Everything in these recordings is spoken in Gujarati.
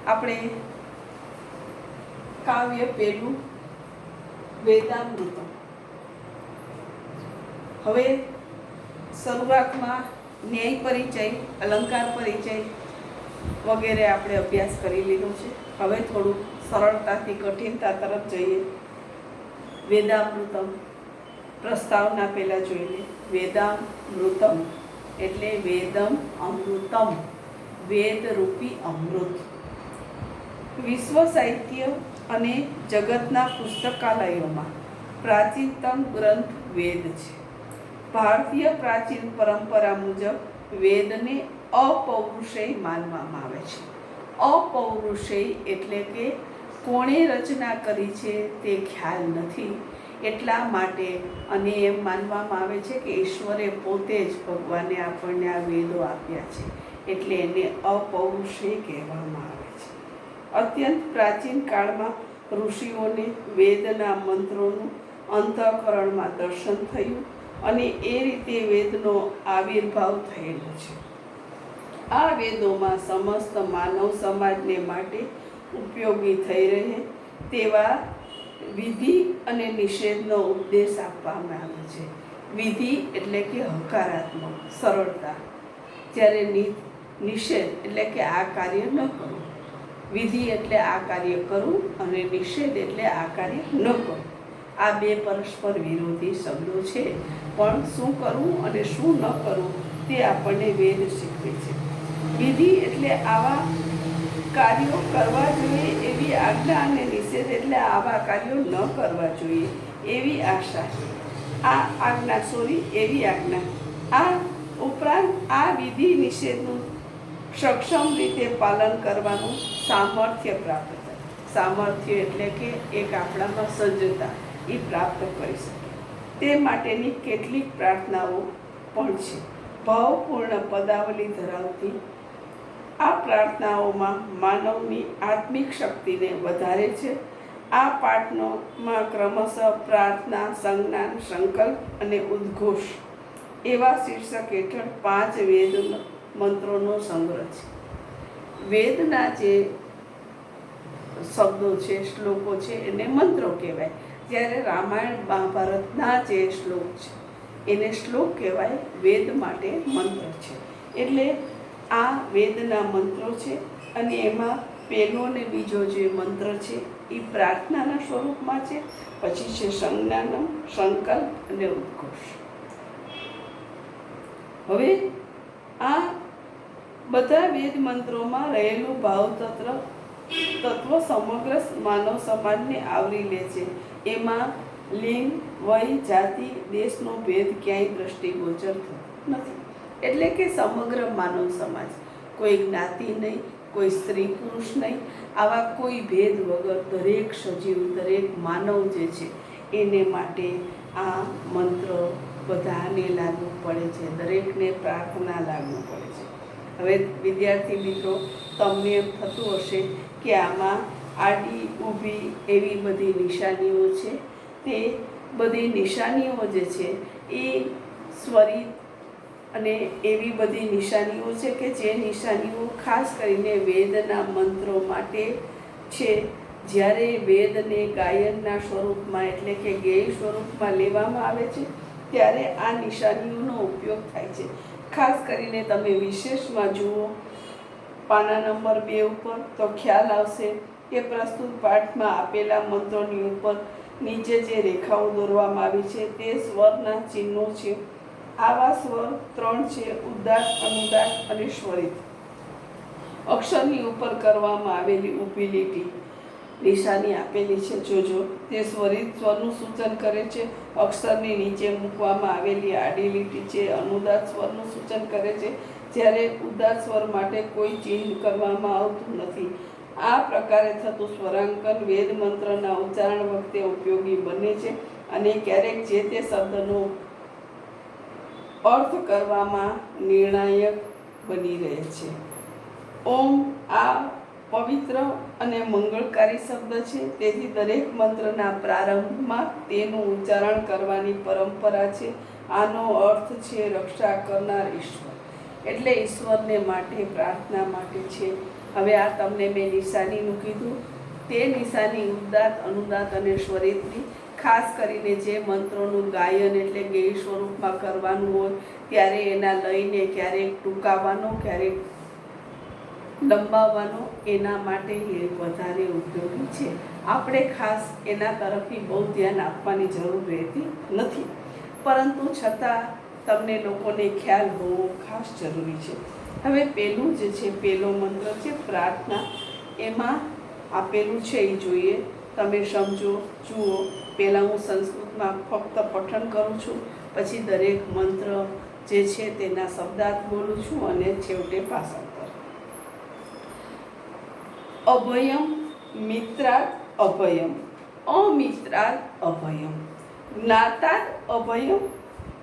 આપણે કાવ્ય પેલું વેદામૃતમ. હવે શરૂઆતમાં ન્યાય પરિચય, અલંકાર પરિચય વગેરે આપણે અભ્યાસ કરી લીધો છે. હવે થોડું સરળતાથી કઠિનતા તરફ જઈએ. વેદામૃતમ પ્રસ્તાવના પહેલાં જોઈ લે. વેદામૃતમ એટલે વેદમ અમૃતમ, વેદરૂપી અમૃત. વિશ્વ સાહિત્ય અને જગતના પુસ્તકાલયોમાં પ્રાચીનતમ ગ્રંથ વેદ છે. ભારતીય પ્રાચીન પરંપરા મુજબ વેદને અપૌરુષેય માનવામાં આવે છે. અપૌરુષેય એટલે કે કોણે રચના કરી છે તે ખ્યાલ નથી, એટલા માટે અને એમ માનવામાં આવે છે કે ઈશ્વરે પોતે જ ભગવાને આપણને આ વેદો આપ્યા છે, એટલે એને અપૌરુષેય કહેવામાં આવે છે. અત્યંત પ્રાચીન કાળમાં ઋષિઓને વેદના મંત્રોનું અંતઃકરણમાં દર્શન થયું અને એ રીતે વેદનો આવિર્ભાવ થયેલો છે. આ વેદોમાં સમસ્ત માનવ સમાજને માટે ઉપયોગી થઈ રહે તેવા વિધિ અને નિષેધનો ઉપદેશ આપવામાં આવે છે. વિધિ એટલે કે હકારાત્મક, સરળતા, જ્યારે નિષેધ એટલે કે આ કાર્ય ન કરવું. વિધિ એટલે આ કાર્ય કરવું અને નિષેધ એટલે આ કાર્ય ન કરવું. આ બે પરસ્પર વિરોધી શબ્દો છે, પણ શું કરવું અને શું ન કરવું તે આપણને વેદ શીખવે છે. વિધિ એટલે આવા કાર્યો કરવા જોઈએ એવી આજ્ઞા, અને નિષેધ એટલે આવા કાર્યો ન કરવા જોઈએ એવી આશા, આ આજ્ઞા એવી આજ્ઞા. આ ઉપરાંત આ વિધિ નિષેધનું સક્ષમ રીતે પાલન કરવાનું સામર્થ્ય પ્રાપ્ત થાય. સામર્થ્ય એટલે કે એક આપણામાં સજ્જતા એ પ્રાપ્ત કરી શકે તે માટેની કેટલીક પ્રાર્થનાઓ પણ છે. ભાવપૂર્ણ પદાવલી ધરાવતી આ પ્રાર્થનાઓમાં માનવની આત્મિક શક્તિને વધારે છે. આ પાઠમાં ક્રમશઃ પ્રાર્થના, સંજ્ઞાન, સંકલ્પ અને ઉદ્ઘોષ એવા શીર્ષક હેઠળ 5 વેદ મંત્રોનો સંગ્રહ છે. વેદના જે શબ્દો છે, શ્લોકો છે, એને મંત્રો કહેવાય. જ્યારે રામાયણ મહાભારતના જે શ્લોક છે એને શ્લોક કહેવાય, વેદ માટે મંત્ર છે. એટલે આ વેદના મંત્રો છે અને એમાં પહેલો ને બીજો જે મંત્ર છે એ પ્રાર્થનાના સ્વરૂપમાં છે. પછી છે સંજ્ઞાનમ, સંકલ્પ અને ઉદ્ઘોષ. હવે આ બધા વેદ મંત્રોમાં રહેલું ભાવતત્વ સમગ્ર માનવ સમાજને આવરી લે છે. એમાં લિંગ, વય, જાતિ, દેશનો ભેદ ક્યાંય દ્રષ્ટિગોચર થતો નથી. એટલે કે સમગ્ર માનવ સમાજ, કોઈ જ્ઞાતિ નહીં, કોઈ સ્ત્રી પુરુષ નહીં, આવા કોઈ ભેદ વગર દરેક સજીવ, દરેક માનવ જે છે એને માટે આ મંત્ર બધાને લાગુ પડે છે, દરેકને પ્રાર્થના લાગુ પડે છે. હવે વિદ્યાર્થી મિત્રો, તમને એમ થતું હશે કે આમાં આડી ઊભી એવી બધી નિશાનીઓ છે. તે બધી નિશાનીઓ જે છે એ સ્વરિત અને એવી બધી નિશાનીઓ છે કે જે નિશાનીઓ ખાસ કરીને વેદના મંત્રો માટે છે. જ્યારે વેદને ગાયનના સ્વરૂપમાં એટલે કે ગેય સ્વરૂપમાં લેવામાં આવે છે ત્યારે આ નિશાનીઓનો ઉપયોગ થાય છે. ખાસ કરીને તમે વિશેષમાં જુઓ પાના નંબર 2 ઉપર, તો ખ્યાલ આવશે કે પ્રસ્તુત પાઠમાં આપેલા મંત્રોની ઉપર નીચે જે રેખાઓ દોરવામાં આવી છે તે સ્વરના ચિહ્નો છે. આવા સ્વર 3 છે: ઉદાત્ત, અનુદાત્ત અને સ્વરિત. અક્ષરની ઉપર કરવામાં આવેલી ઊભી લીટી નિશાની આપેલી છે, જોજો. તે સ્વરિત સ્વરનું સૂચન કરે છે. અક્ષરની નીચે મૂકવામાં આવેલી આડી લીટી છે અનુદાત્ત સ્વરનું સૂચન કરે છે, જ્યારે ઉદાત્ત સ્વર માટે કોઈ ચિહ્ન કરવામાં આવતું નથી. આ પ્રકારે થતું સ્વરાંકન વેદ મંત્રના ઉચ્ચારણ વખતે ઉપયોગી બને છે અને ક્યારેક જે તે શબ્દનો અર્થ કરવામાં નિર્ણાયક બની રહે છે. ઓમ આ પવિત્ર અને મંગળકારી શબ્દ છે, તેથી દરેક મંત્રના પ્રારંભમાં તેનું ઉચ્ચારણ કરવાની પરંપરા છે. આનો અર્થ છે રક્ષા કરનાર ઈશ્વર. એટલે ઈશ્વરને માટે પ્રાર્થના માટે છે હવે આ તમને મેં નિશાનીનું કીધું, તે નિશાની ઉદાત, અનુદાત અને સ્વરિતની ખાસ કરીને જે મંત્રોનું ગાયન એટલે ગેય સ્વરૂપમાં કરવાનું હોય ત્યારે એના લઈને ક્યારેક ટૂંકાવવાનો, ક્યારેક લંબાવવાનો, એના માટે એ વધારે ઉપયોગી છે. આપણે ખાસ એના તરફથી બહુ ધ્યાન આપવાની જરૂર રહેતી નથી, પરંતુ છતાં તમને લોકોને ખ્યાલ હોવો ખાસ જરૂરી છે. હવે પહેલું જે છે, પહેલો મંત્ર છે પ્રાર્થના, એમાં આપેલું છે એ જોઈએ, તમે સમજો, જુઓ. પહેલાં હું સંસ્કૃતમાં ફક્ત પઠન કરું છું, પછી દરેક મંત્ર જે છે તેના શબ્દાર્થ બોલું છું અને છેવટે ભાષાંતર. અભયમ મિત્રાત અભયમ, અમિત્રાત અભયમ, જ્ઞાતાત અભયમ,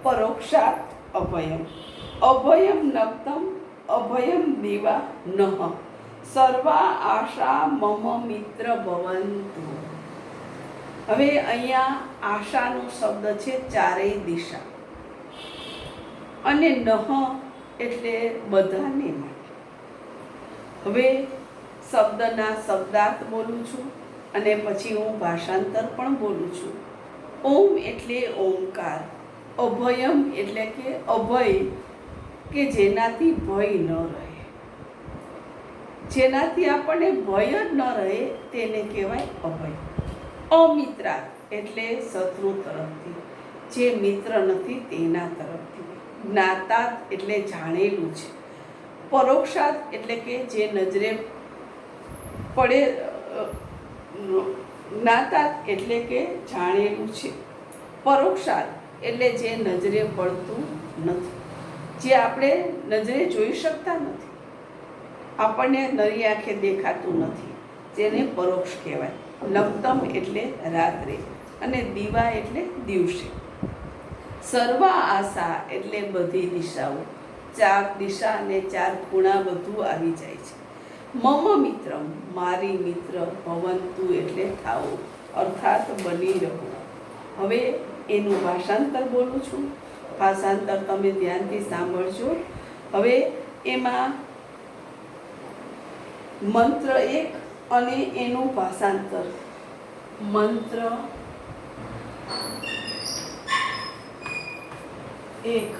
પરોક્ષાત અભયમ, અભયમ નક્તમ, અભયમ દિવા નઃ, સર્વા આશા મમ મિત્ર ભવંતુ. હવે અહીંયા આશાનો શબ્દ છે ચારેય દિશા, અને નહ એટલે બધાને માટે. હવે શબ્દના શબ્દાર્થ બોલું છું અને પછી હું ભાષાંતર પણ બોલું છું. ઓમ એટલે ઓમકાર, અભયમ એટલે કે અભય, કે જેનાથી ભય ન રહે, જેનાથી આપણને ભય જ ન રહે તેને કહેવાય અભય. અમિત્રા એટલે શત્રુ તરફથી, જે મિત્ર નથી તેના તરફથી. જ્ઞાતાત એટલે જાણેલું છે. પરોક્ષાત એટલે કે જે નજરે પડે, જ્ઞાતાત એટલે કે જાણેલું છે. પરોક્ષાત એટલે જે નજરે પડતું નથી, જે આપણે નજરે જોઈ શકતા નથી, આપણને નરી આંખે દેખાતું નથી, જેને પરોક્ષ કહેવાય. નક્તમ એટલે રાત્રે અને દીવા એટલે દિવસે. સર્વ આશા એટલે બધી દિશાઓ, ચાર દિશા અને ચાર ખૂણા બધું આવી જાય છે. મમ મિત્ર મારી મિત્ર, ભવંતુ એટલે થાઓ, અર્થાત બની રહો. હવે એનું ભાષાંતર બોલું છું, ભાષાંતર તમે ધ્યાનથી સાંભળજો. હવે એમાં મંત્ર એક અને એનું ભાષાંતર. મંત્ર એક.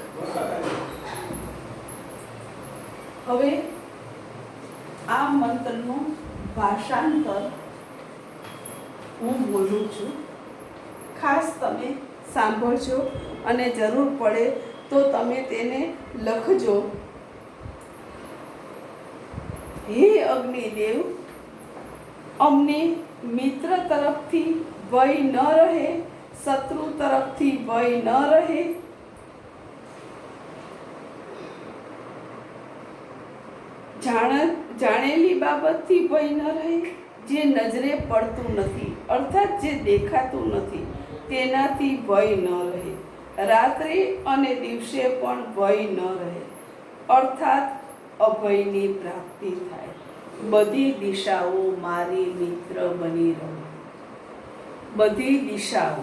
હવે આ મંત્રનું ભાષાંતર હું બોલું છું, ખાસ તમે સાંભળજો અને જરૂર પડે તો તમે તેને લખજો. હે અગ્નિદેવ, અમને મિત્ર તરફથી ભય ન રહે, શત્રુ તરફથી ભય ન રહે, જાણેલી બાબતથી ભય ન રહે, જે નજરે પડતું નથી અર્થાત જે દેખાતું નથી તેનાથી ભય ન રહે, રાત્રે અને દિવસે પણ ભય ન રહે અર્થાત અભયની પ્રાપ્તિ થાય. બધી દિશાઓ મારી મિત્ર બની રહો. બધી દિશાઓ,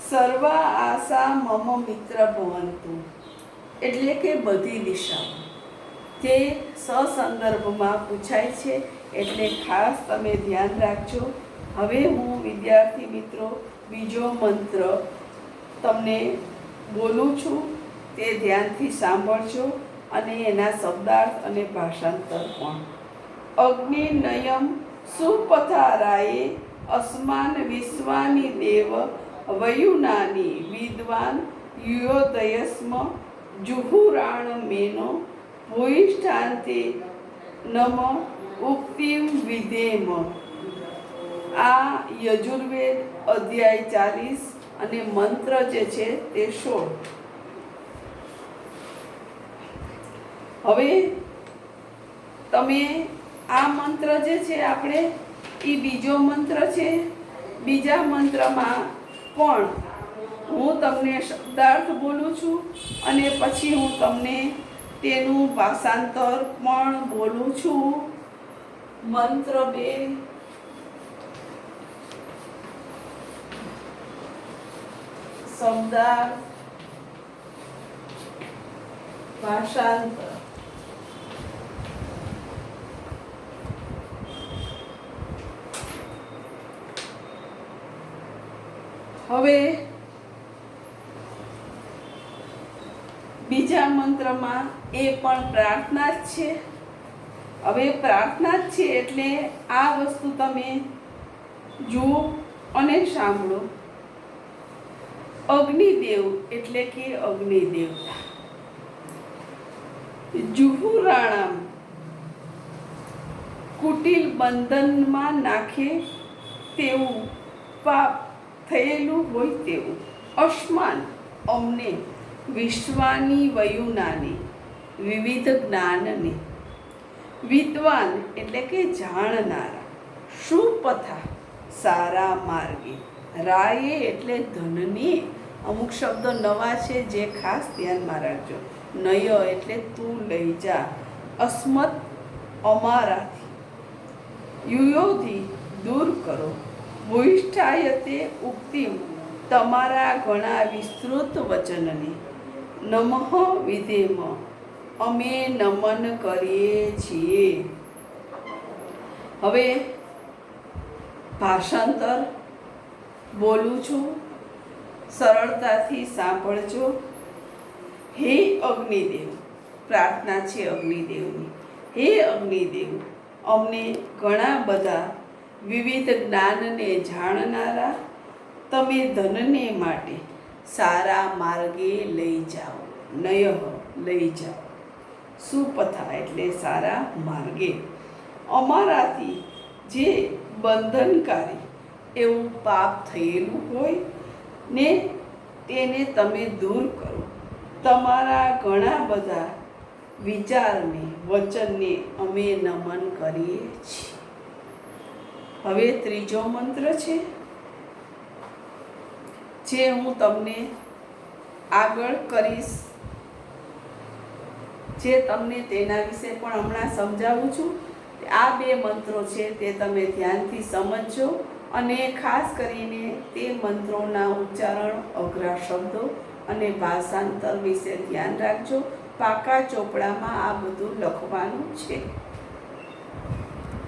સર્વ આશા મમ મિત્ર ભવંતુ એટલે કે બધી દિશાઓ, તે સસંદર્ભમાં પૂછાય છે એટલે ખાસ તમે ધ્યાન રાખજો. હવે હું વિદ્યાર્થી મિત્રો બીજો મંત્ર તમને બોલું છું, તે ધ્યાનથી સાંભળજો અને એના શબ્દાર્થ અને ભાષાંતર પણ. અગ્નિ નયમ સુપથારાયે અસ્માન વિશ્વાની દેવ વયુનાની વિદ્વાન યુયોદયસ્મ જુહુરાણ મેનો ભૂયિષ્ઠાંતે નમ ઉક્તિમ વિધેમ. આ યજુર્વેદ અધ્યાય 40 અને મંત્ર જે છે તે 16. હવે તમે આ મંત્ર જે છે આપણે એ બીજો મંત્ર છે, બીજા મંત્રમાં પણ હું તમને શબ્દાર્થ બોલું છું અને પછી હું તમને તેનું ભાષાંતર પણ બોલું છું. મંત્ર 2 શબ્દાર્થ, ભાષાંતર. હવે બીજા મંત્રમાં એ પણ પ્રાર્થના જ છે. હવે પ્રાર્થના જ છે એટલે આ વસ્તુ તમે જુઓ અને સાંભળો. અગ્નિદેવ એટલે કે અગ્નિદેવતા. જુહુરાણામ કુટિલ બંધનમાં નાખે તેવું, પાપ થયેલું હોય તેવું. અસ્માન અમને, વિશ્વાની વયુનાની વિવિધ જ્ઞાનને. વિદ્વાન એટલે કે જાણનારા. સુપથા સારા માર્ગે. રાયે એટલે ધનની. અમુક શબ્દો નવા છે જે ખાસ ધ્યાનમાં રાખજો. નય એટલે તું લઈ જા. અસ્મત અમારાથી. યુયોથી દૂર કરો. ભૂષ્ઠાયતે ઉક્તિમ તમારા ઘણા વિસ્તૃત વચનને. નમઃ વિધેમ અમે નમન કરીએ છીએ. હવે ભાષાંતર બોલું છું, સરળતાથી સાંભળજો. હે અગ્નિદેવ, પ્રાર્થના છે અગ્નિદેવની. હે અગ્નિદેવ, અમને ઘણા બધા વિવિધ જ્ઞાનને જાણનારા તમે ધનને માટે સારા માર્ગે લઈ જાઓ. નય લઈ જાઓ. સુપથા એટલે સારા માર્ગે. અમારાથી જે બંધનકારી એવું પાપ થયેલું હોય ને તેને તમે દૂર કરો. તમારા ઘણા બધા વિચારને, વચનને અમે નમન કરીએ છીએ. હવે ત્રીજો મંત્ર છે જે હું તમને આગળ કરીશ, જે તમને તેના વિશે પણ હમણાં સમજાવું છું. આ બે મંત્રો છે તે તમે ધ્યાનથી સમજજો અને ખાસ કરીને તે મંત્રોના ઉચ્ચારણ, અઘરા શબ્દો અને ભાષાંતર વિશે ધ્યાન રાખજો. પાકા ચોપડામાં આ બધું લખવાનું છે.